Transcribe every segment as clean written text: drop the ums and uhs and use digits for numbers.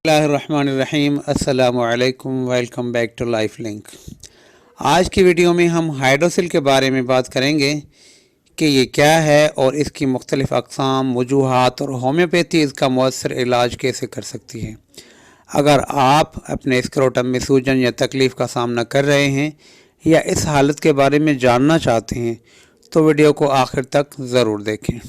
बिस्मिल्लाहिर्रहमानिर्रहीम। अस्सलामु अलैकुम। Welcome back to life link. आज की वीडियो में हम हाइड्रोसिल के बारे में बात करेंगे कि ये क्या है और इसकी मुख्तलिफ़ अक़साम, वजूहात और होम्योपैथी इसका मौसर इलाज कैसे कर सकती है। अगर आप अपने स्क्रोटम में सूजन या तकलीफ़ का सामना कर रहे हैं या इस हालत के बारे में जानना चाहते हैं तो वीडियो को आखिर तक ज़रूर देखें।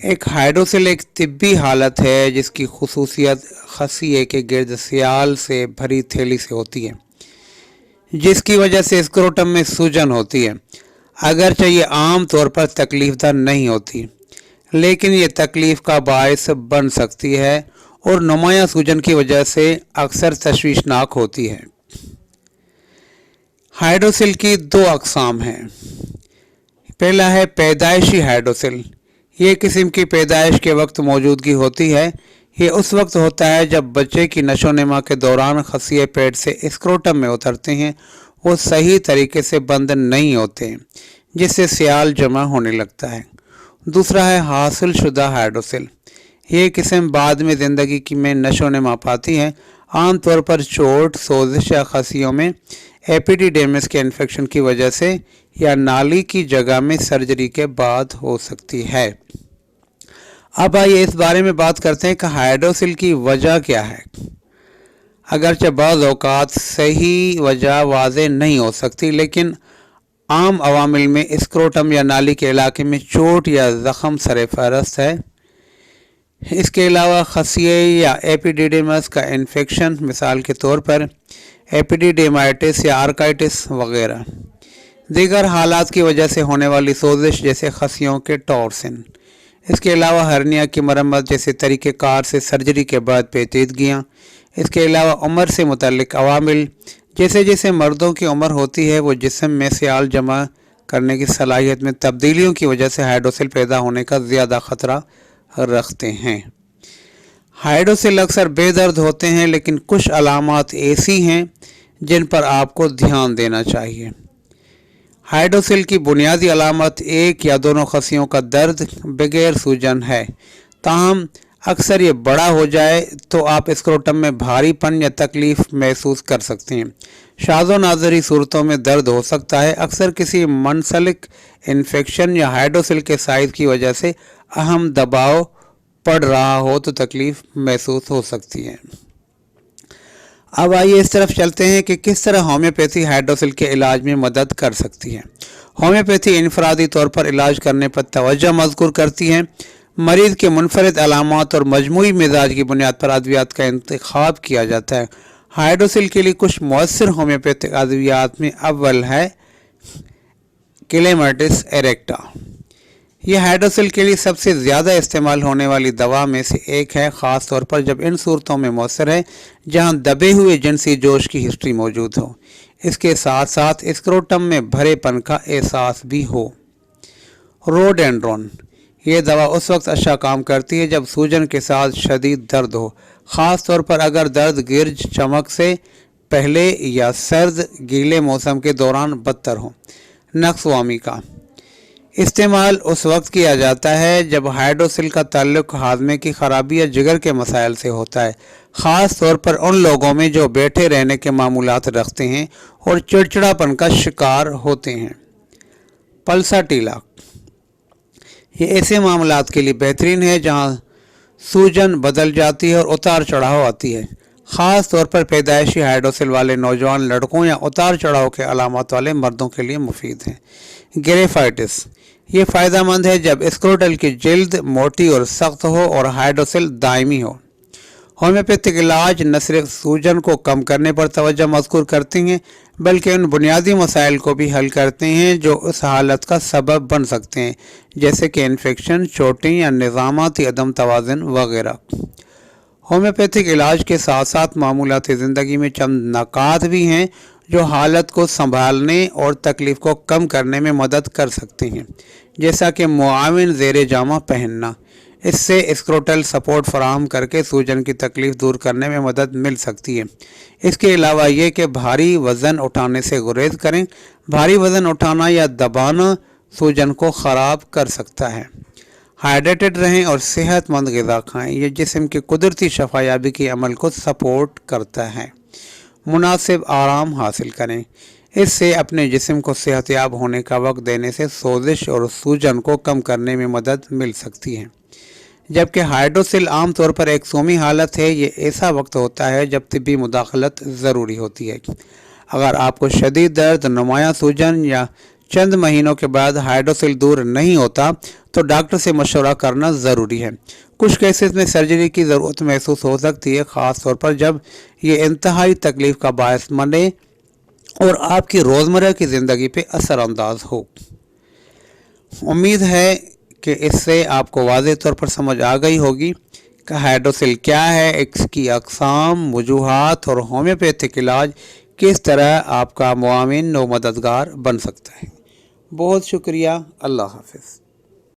एक हाइड्रोसिल एक तिब्बी हालत है जिसकी खुसूसियत खसिए के गिर्द सियाल से भरी थैली से होती है, जिसकी वजह से स्क्रोटम में सूजन होती है। अगरचे ये आम तौर पर तकलीफ़दार नहीं होती, लेकिन ये तकलीफ़ का बायस बन सकती है और नुमाया सूजन की वजह से अक्सर तशवीशनाक होती है। हाइड्रोसिल की दो अक़साम हैं। पहला है पैदाइशी हाइड्रोसिल। ये किस्म की पैदाइश के वक्त मौजूदगी होती है। ये उस वक्त होता है जब बच्चे की नशोनुमा के दौरान खसिए पेट से स्क्रोटम में उतरते हैं, वो सही तरीके से बंद नहीं होते, जिससे सियाल जमा होने लगता है। दूसरा है हासिल शुदा हाइड्रोसिल। ये किस्म बाद में ज़िंदगी की में नशोनुमा पाती है, आमतौर पर चोट, सोजिश या खसियों में एपिडिडेमिस के इन्फेक्शन की वजह से या नाली की जगह में सर्जरी के बाद हो सकती है। अब आइए इस बारे में बात करते हैं कि हाइड्रोसिल की वजह क्या है। अगरचे बाज़ औक़ात सही वजह वाज़ेह नहीं हो सकती, लेकिन आम अवामिल में स्क्रोटम या नाली के इलाके में चोट या ज़ख़म सरफ़हरिस्त है। इसके अलावा खसिए या एपिडिडेमस का इन्फेक्शन, मिसाल के तौर पर एपिडिडेमाइटिस या आर्काइटिस वगैरह। दीगर हालात की वजह से होने वाली सोजिश जैसे खसियों के टॉर्सिन। इसके अलावा हर्निया की मरम्मत जैसे तरीक़ेकार से सर्जरी के बाद पेचीदगियाँ। इसके अलावा उम्र से मुतल्लिक़ अवामिल, जैसे जैसे मर्दों की उम्र होती है वो जिस्म में सियाल जमा करने की सलाहियत में तब्दीलियों की वजह से हाइड्रोसिल पैदा होने का ज़्यादा ख़तरा रखते हैं। हाइड्रोसिल अक्सर बेदर्द होते हैं, लेकिन कुछ अलामात ऐसी हैं जिन पर आपको ध्यान देना चाहिए। हाइड्रोसिल की बुनियादी अलामत एक या दोनों खसियों का दर्द बगैर सूजन है, ताहम अक्सर ये बड़ा हो जाए तो आप स्क्रोटम में भारीपन या तकलीफ़ महसूस कर सकते हैं। शाज़ो नाज़री सूरतों में दर्द हो सकता है। अक्सर किसी मनसलिक इन्फेक्शन या हाइड्रोसिल के साइज़ की वजह से अहम दबाव पड़ रहा हो तो तकलीफ़ महसूस हो सकती है। अब आइए इस तरफ चलते हैं कि किस तरह होम्योपैथी हाइड्रोसिल के इलाज में मदद कर सकती है। होम्योपैथी इनफरादी तौर पर इलाज करने पर तवज्जो मज़कूर करती है। मरीज़ के मुनफरिद अलामात और मजमूई मिजाज की बुनियाद पर अद्वियात का इंतखाब किया जाता है। हाइड्रोसिल के लिए कुछ मौसर होम्योपैथिक अद्वियात में अव्वल है क्लेमाटिस एरेक्टा। यह हाइड्रोसिल के लिए सबसे ज़्यादा इस्तेमाल होने वाली दवा में से एक है, ख़ास तौर पर जब इन सूरतों में मौसर है जहां दबे हुए जिनसी जोश की हिस्ट्री मौजूद हो, इसके साथ साथ स्क्रोटम में भरेपन का एहसास भी हो। रोडेंड्रोन। ये दवा उस वक्त अच्छा काम करती है जब सूजन के साथ शदीद दर्द हो, ख़ास तौर पर अगर दर्द गिरज चमक से पहले या सर्द गीले मौसम के दौरान बदतर हो। नक्सवामी का इस्तेमाल उस वक्त किया जाता है जब हाइड्रोसिल का ताल्लुक हाजमे की खराबी या जिगर के मसाइल से होता है, ख़ास तौर पर उन लोगों में जो बैठे रहने के मामूलात रखते हैं और चिड़चिड़ापन का शिकार होते हैं। पल्साटीला। ये ऐसे मामलात के लिए बेहतरीन है जहां सूजन बदल जाती है और उतार चढ़ाव आती है। ख़ास तौर पर पैदाइशी हाइड्रोसिल वाले नौजवान लड़कों या उतार चढ़ाव के अलामत वाले मर्दों के लिए मुफीद है। ग्रेफाइटिस। ये फ़ायदेमंद है जब स्क्रोटल की जिल्द मोटी और सख्त हो और हाइड्रोसिल दायमी हो। होम्योपैथिक इलाज न सिर्फ सूजन को कम करने पर तवज्जो मज़कूर करते हैं, बल्कि उन बुनियादी मसाइल को भी हल करते हैं जो उस हालत का सबब बन सकते हैं, जैसे कि इन्फेक्शन, चोटें या निज़ामाती अदम तवाज़ुन वगैरह। होम्योपैथिक इलाज के साथ साथ मामूलाती ज़िंदगी में चंद नुकात भी हैं जो हालत को संभालने और तकलीफ़ को कम करने में मदद कर सकते हैं, जैसा कि मुआविन ज़ेरे जामा पहनना। इससे स्क्रोटल सपोर्ट फराहम करके सूजन की तकलीफ़ दूर करने में मदद मिल सकती है। इसके अलावा ये कि भारी वज़न उठाने से गुरेज करें। भारी वज़न उठाना या दबाना सूजन को ख़राब कर सकता है। ہائیڈریٹڈ رہیں اور صحت مند غذا کھائیں، یہ جسم کی قدرتی شفایابی کے عمل کو سپورٹ کرتا ہے۔ مناسب آرام حاصل کریں، اس سے اپنے جسم کو صحت یاب ہونے کا وقت دینے سے سوزش اور سوجن کو کم کرنے میں مدد مل سکتی ہے۔ جبکہ ہائیڈروسیل عام طور پر ایک سومی حالت ہے، یہ ایسا وقت ہوتا ہے جب طبی مداخلت ضروری ہوتی ہے۔ اگر آپ کو شدید درد، نمایاں سوجن یا چند مہینوں کے بعد ہائیڈروسیل دور نہیں ہوتا تو ڈاکٹر سے مشورہ کرنا ضروری ہے۔ کچھ کیسز میں سرجری کی ضرورت محسوس ہو سکتی ہے، خاص طور پر جب یہ انتہائی تکلیف کا باعث بنے اور آپ کی روزمرہ کی زندگی پہ اثر انداز ہو۔ امید ہے کہ اس سے آپ کو واضح طور پر سمجھ آ گئی ہوگی کہ ہائیڈروسیل کیا ہے، اس کی اقسام، وجوہات اور ہومیوپیتھک علاج کس طرح آپ کا معاون و مددگار بن سکتا ہے۔ بہت شکریہ، اللہ حافظ۔